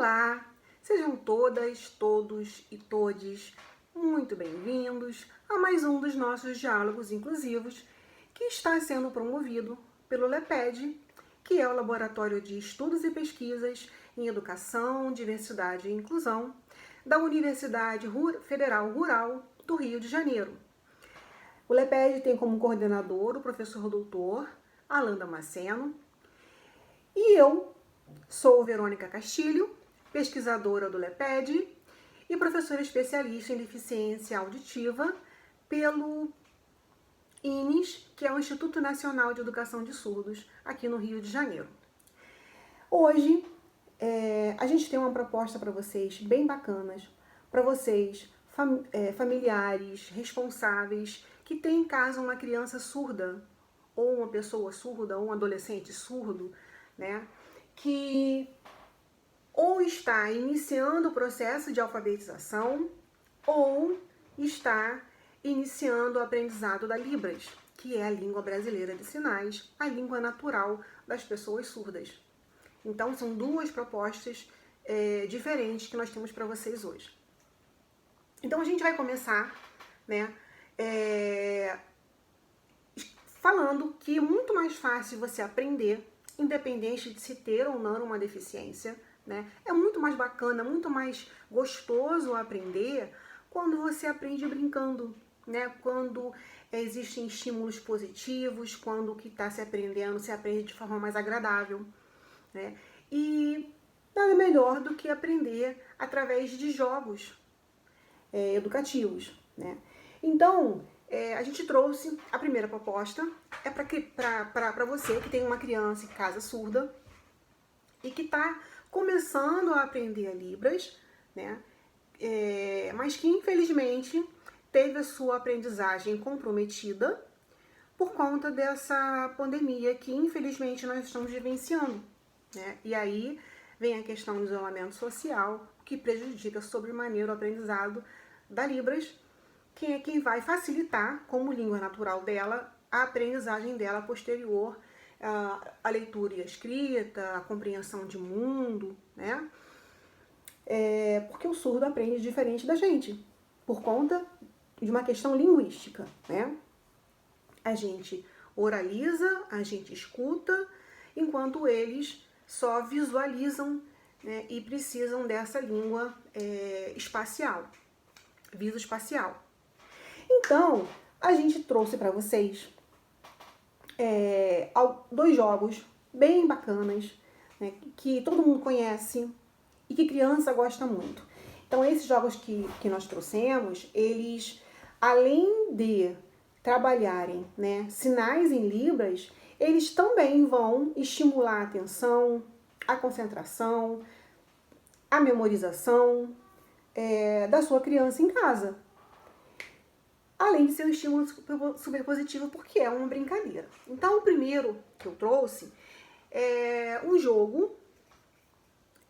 Olá! Sejam todas, todos e todes muito bem-vindos a mais um dos nossos diálogos inclusivos que está sendo promovido pelo LEPED, que é o Laboratório de Estudos e Pesquisas em Educação, Diversidade e Inclusão da Universidade Federal Rural do Rio de Janeiro. O LEPED tem como coordenador o professor doutor Alan Damasceno e eu sou Verônica Castilho, pesquisadora do LEPED e professora especialista em deficiência auditiva pelo INES, que é o Instituto Nacional de Educação de Surdos, aqui no Rio de Janeiro. Hoje, a gente tem uma proposta para vocês bem bacanas, para vocês, familiares, responsáveis, que têm em casa uma criança surda, ou uma pessoa surda, ou um adolescente surdo, né, que ou está iniciando o processo de alfabetização, ou está iniciando o aprendizado da Libras, que é a língua brasileira de sinais, a língua natural das pessoas surdas. Então, são duas propostas diferentes que nós temos para vocês hoje. Então, a gente vai começar, né, falando que é muito mais fácil você aprender, independente de se ter ou não uma deficiência, né? É muito mais bacana, muito mais gostoso aprender quando você aprende brincando, né? Quando existem estímulos positivos, quando o que está se aprendendo se aprende de forma mais agradável, né? E nada melhor do que aprender através de jogos educativos, né? Então, a gente trouxe a primeira proposta, para você que tem uma criança em casa surda e que está começando a aprender a Libras, né? Mas que infelizmente teve a sua aprendizagem comprometida por conta dessa pandemia que infelizmente nós estamos vivenciando, né? E aí vem a questão do isolamento social, que prejudica sobremaneira o aprendizado da Libras, que é quem vai facilitar, como língua natural dela, a aprendizagem dela posterior, a leitura e a escrita, a compreensão de mundo, né? Porque o surdo aprende diferente da gente, por conta de uma questão linguística, né? A gente oraliza, a gente escuta, enquanto eles só visualizam, né, e precisam dessa língua espacial, visoespacial. Então, a gente trouxe para vocês dois jogos bem bacanas, né, que todo mundo conhece e que criança gosta muito. Então, esses jogos que nós trouxemos, eles, além de trabalharem, né, sinais em Libras, eles também vão estimular a atenção, a concentração, a memorização da sua criança em casa. Além de ser um estímulo super positivo, porque é uma brincadeira. Então, o primeiro que eu trouxe é um jogo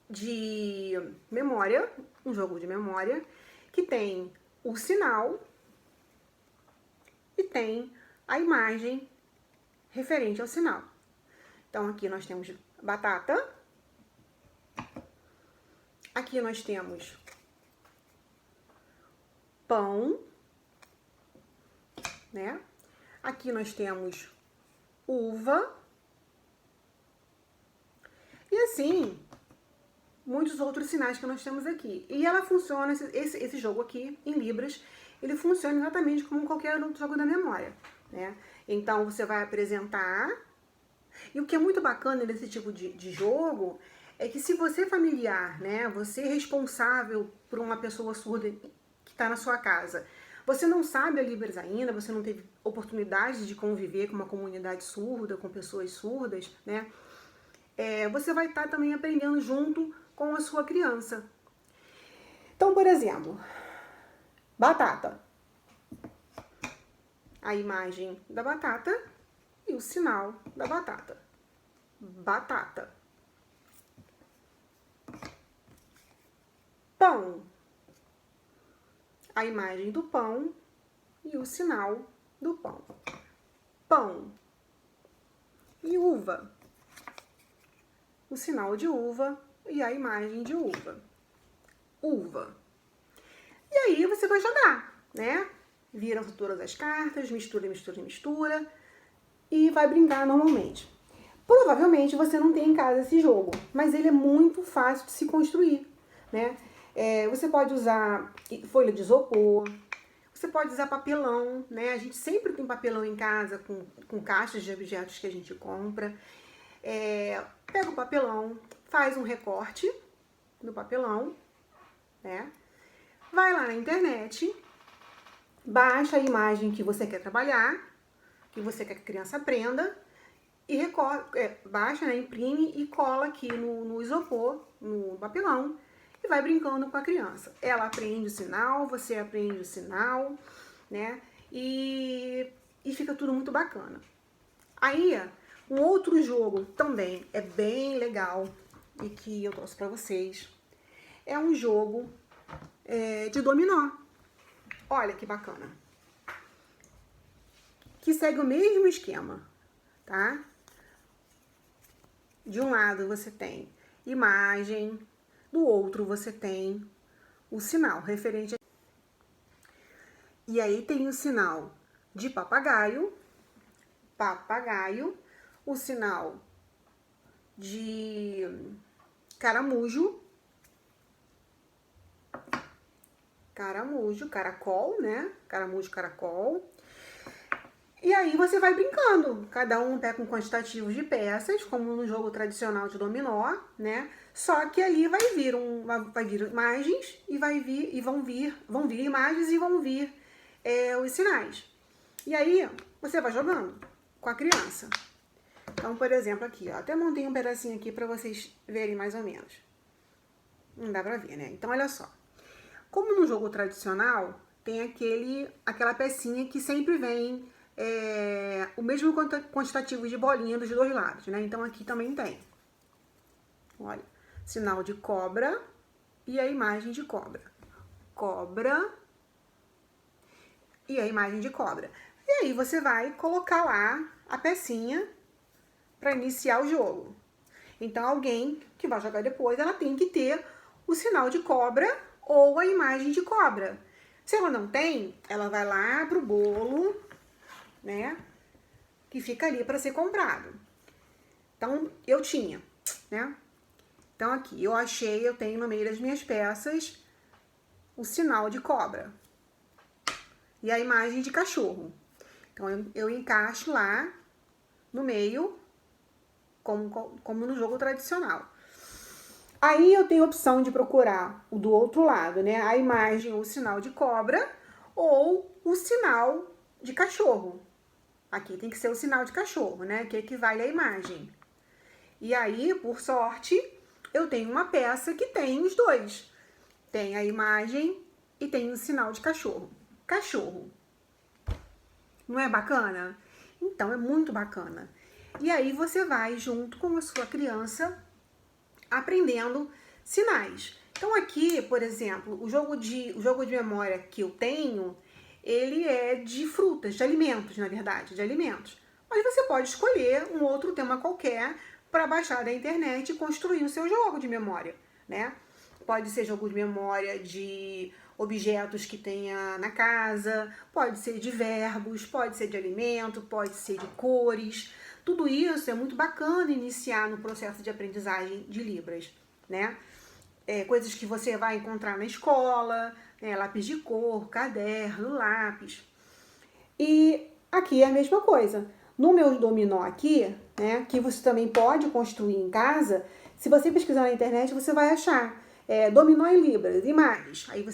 de memória, que tem o sinal e tem a imagem referente ao sinal. Então, aqui nós temos batata, aqui nós temos pão, né? Aqui nós temos uva e assim muitos outros sinais que nós temos aqui. E ela funciona, esse jogo aqui em Libras, ele funciona exatamente como qualquer outro jogo da memória, né? Então você vai apresentar, e o que é muito bacana nesse tipo de jogo é que se você é familiar, né, você é responsável por uma pessoa surda que está na sua casa, você não sabe a Libras ainda, você não teve oportunidade de conviver com uma comunidade surda, com pessoas surdas, né? Você vai estar também aprendendo junto com a sua criança. Então, por exemplo, batata. A imagem da batata e o sinal da batata. Batata. Pão. A imagem do pão e o sinal do pão. Pão. E uva. O sinal de uva e a imagem de uva. Uva. E aí você vai jogar, né? Vira todas as cartas, mistura, mistura, mistura e vai brincar normalmente. Provavelmente você não tem em casa esse jogo, mas ele é muito fácil de se construir, né? Você pode usar folha de isopor, você pode usar papelão, né? A gente sempre tem papelão em casa com caixas de objetos que a gente compra. Pega o papelão, faz um recorte no papelão, né? Vai lá na internet, baixa a imagem que você quer trabalhar, que você quer que a criança aprenda, e baixa, né, imprime e cola aqui no isopor, no papelão, e vai brincando com a criança. Ela aprende o sinal, você aprende o sinal, né? E fica tudo muito bacana. Aí, um outro jogo também é bem legal e que eu trouxe pra vocês. É um jogo de dominó. Olha que bacana. Que segue o mesmo esquema, tá? De um lado você tem imagem, do outro você tem o sinal referente. E aí tem o sinal de papagaio, o sinal de caramujo, caracol, né? Caramujo, caracol. E aí você vai brincando, cada um pega um quantitativo de peças, como no jogo tradicional de dominó, né? Só que ali vai vir imagens e vão vir imagens e vão vir os sinais. E aí você vai jogando com a criança. Então, por exemplo, aqui, ó, até montei um pedacinho aqui para vocês verem mais ou menos. Não dá pra ver, né? Então, olha só. Como no jogo tradicional, tem aquela pecinha que sempre vem o mesmo quantitativo de bolinha dos dois lados, né? Então aqui também tem. Olha, sinal de cobra e a imagem de cobra. Cobra e a imagem de cobra. E aí você vai colocar lá a pecinha para iniciar o jogo. Então alguém que vai jogar depois, ela tem que ter o sinal de cobra ou a imagem de cobra. Se ela não tem, ela vai lá pro bolo, né, que fica ali para ser comprado. Então, eu tinha, né? Então, aqui, eu tenho no meio das minhas peças o sinal de cobra e a imagem de cachorro. Então, eu encaixo lá no meio, como no jogo tradicional. Aí, eu tenho a opção de procurar o do outro lado, né? A imagem, o sinal de cobra ou o sinal de cachorro. Aqui tem que ser o sinal de cachorro, né? Que equivale à imagem. E aí, por sorte, eu tenho uma peça que tem os dois. Tem a imagem e tem o sinal de cachorro. Cachorro. Não é bacana? Então, é muito bacana. E aí, você vai junto com a sua criança aprendendo sinais. Então, aqui, por exemplo, o jogo de memória que eu tenho, ele é de frutas, de alimentos, na verdade, de alimentos. Mas você pode escolher um outro tema qualquer para baixar da internet e construir o seu jogo de memória, né? Pode ser jogo de memória de objetos que tenha na casa, pode ser de verbos, pode ser de alimento, pode ser de cores. Tudo isso é muito bacana iniciar no processo de aprendizagem de Libras, né? Coisas que você vai encontrar na escola, né? Lápis de cor, caderno, lápis. E aqui é a mesma coisa. No meu dominó aqui, né, que você também pode construir em casa, se você pesquisar na internet, você vai achar dominó em Libras, imagens. Aí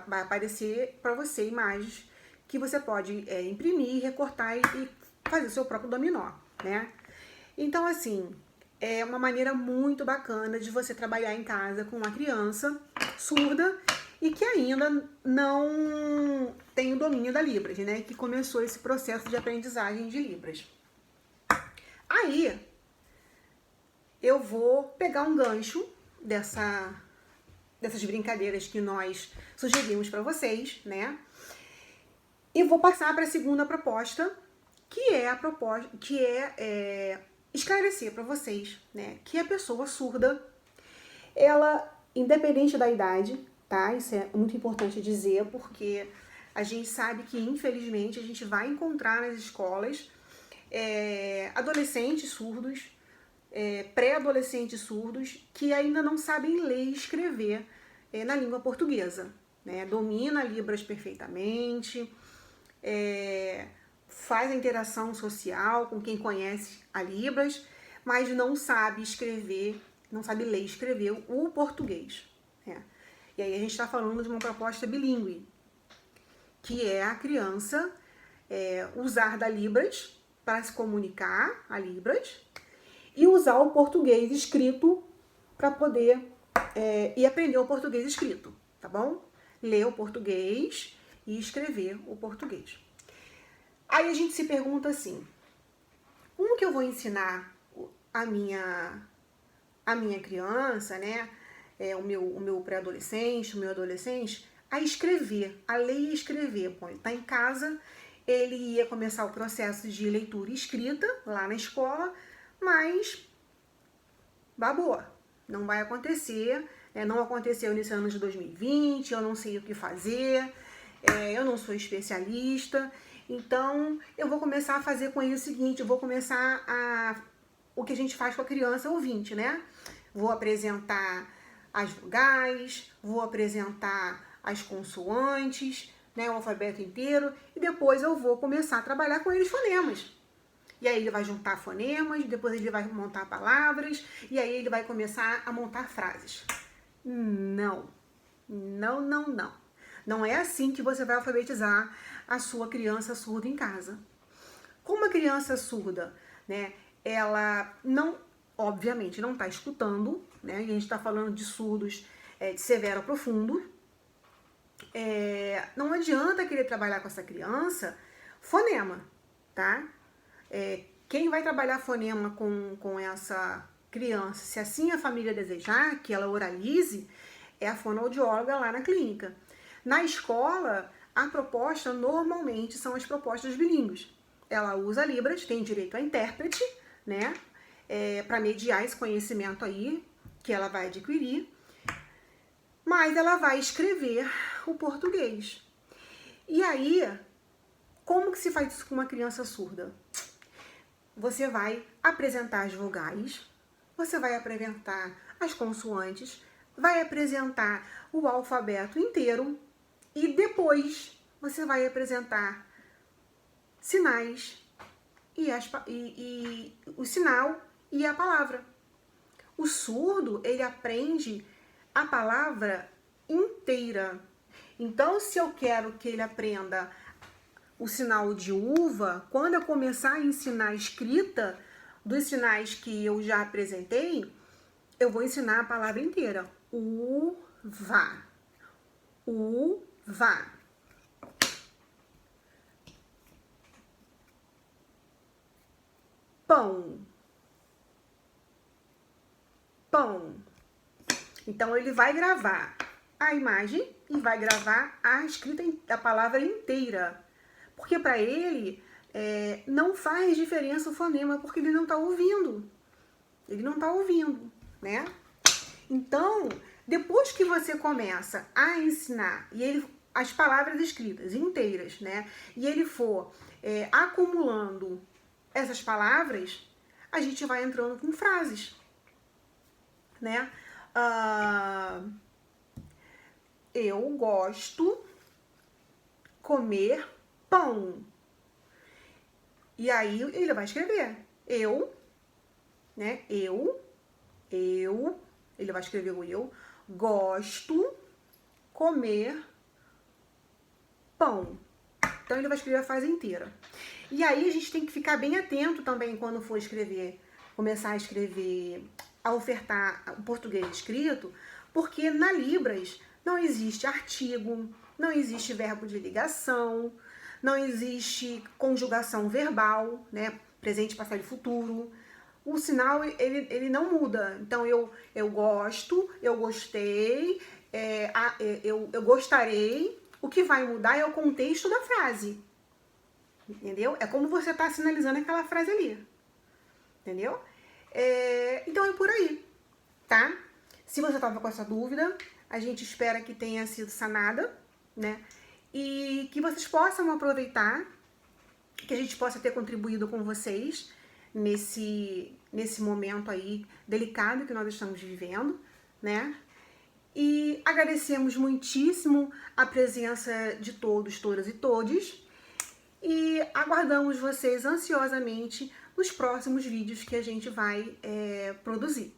vai aparecer para você imagens que você pode imprimir, recortar e fazer o seu próprio dominó, né? Então, assim, é uma maneira muito bacana de você trabalhar em casa com uma criança surda e que ainda não tem o domínio da Libras, né? Que começou esse processo de aprendizagem de Libras. Aí, eu vou pegar um gancho dessas brincadeiras que nós sugerimos para vocês, né? E vou passar para a segunda proposta, que é esclarecer para vocês, né, que a pessoa surda, ela, independente da idade, tá? Isso é muito importante dizer, porque a gente sabe que, infelizmente, a gente vai encontrar nas escolas adolescentes surdos, pré-adolescentes surdos, que ainda não sabem ler e escrever na língua portuguesa, né? Domina Libras perfeitamente, faz a interação social com quem conhece a Libras, mas não sabe escrever, não sabe ler e escrever o português, né? E aí a gente está falando de uma proposta bilíngue, que é a criança usar da Libras para se comunicar, a Libras, e usar o português escrito para poder e aprender o português escrito, tá bom? Ler o português e escrever o português. Aí a gente se pergunta assim, como que eu vou ensinar a minha criança, né, o meu pré-adolescente, o meu adolescente, a escrever, a ler e escrever? Bom, ele está em casa, ele ia começar o processo de leitura e escrita lá na escola, mas babou, não vai acontecer, não aconteceu nesse ano de 2020, eu não sei o que fazer, eu não sou especialista, então eu vou começar a fazer com ele o seguinte, eu vou começar o que a gente faz com a criança ouvinte, né? Vou apresentar as vogais, vou apresentar as consoantes, né, o alfabeto inteiro, e depois eu vou começar a trabalhar com eles fonemas. E aí ele vai juntar fonemas, depois ele vai montar palavras, e aí ele vai começar a montar frases. Não, não, não, não. Não é assim que você vai alfabetizar a sua criança surda em casa. Como a criança surda, né, ela não, obviamente, não está escutando, né, e a gente está falando de surdos de severo a profundo, não adianta querer trabalhar com essa criança fonema, tá? Quem vai trabalhar fonema com essa criança, se assim a família desejar, que ela oralize, é a fonoaudióloga lá na clínica. Na escola, a proposta normalmente são as propostas bilíngues. Ela usa Libras, tem direito a intérprete, né? Para mediar esse conhecimento aí que ela vai adquirir, mas ela vai escrever o português. E aí, como que se faz isso com uma criança surda? Você vai apresentar as vogais, você vai apresentar as consoantes, vai apresentar o alfabeto inteiro e depois você vai apresentar sinais e o sinal e a palavra. O surdo, ele aprende a palavra inteira. Então, se eu quero que ele aprenda o sinal de uva, quando eu começar a ensinar a escrita dos sinais que eu já apresentei, eu vou ensinar a palavra inteira. Uva. Uva. Pão. Pão. Então, ele vai gravar a imagem e vai gravar a escrita da palavra inteira. Porque para ele não faz diferença o fonema, porque ele não está ouvindo. Ele não está ouvindo, né? Então, depois que você começa a ensinar as palavras escritas inteiras, né? E ele for acumulando essas palavras, a gente vai entrando com frases, né? Eu gosto comer pão. E aí ele vai escrever eu, né? Ele vai escrever o eu, gosto comer pão. Então ele vai escrever a frase inteira. E aí a gente tem que ficar bem atento também quando for escrever, começar a escrever, a ofertar o português escrito, porque na Libras não existe artigo, não existe verbo de ligação, não existe conjugação verbal, né? Presente, passado e futuro. O sinal, ele não muda. Então, eu gosto, eu gostei, eu gostarei. O que vai mudar é o contexto da frase. Entendeu? É como você está sinalizando aquela frase ali. Entendeu? Então, é por aí, tá? Se você estava com essa dúvida, a gente espera que tenha sido sanada, né? E que vocês possam aproveitar, que a gente possa ter contribuído com vocês nesse momento aí delicado que nós estamos vivendo, né? E agradecemos muitíssimo a presença de todos, todas e todes, e aguardamos vocês ansiosamente nos próximos vídeos que a gente vai produzir.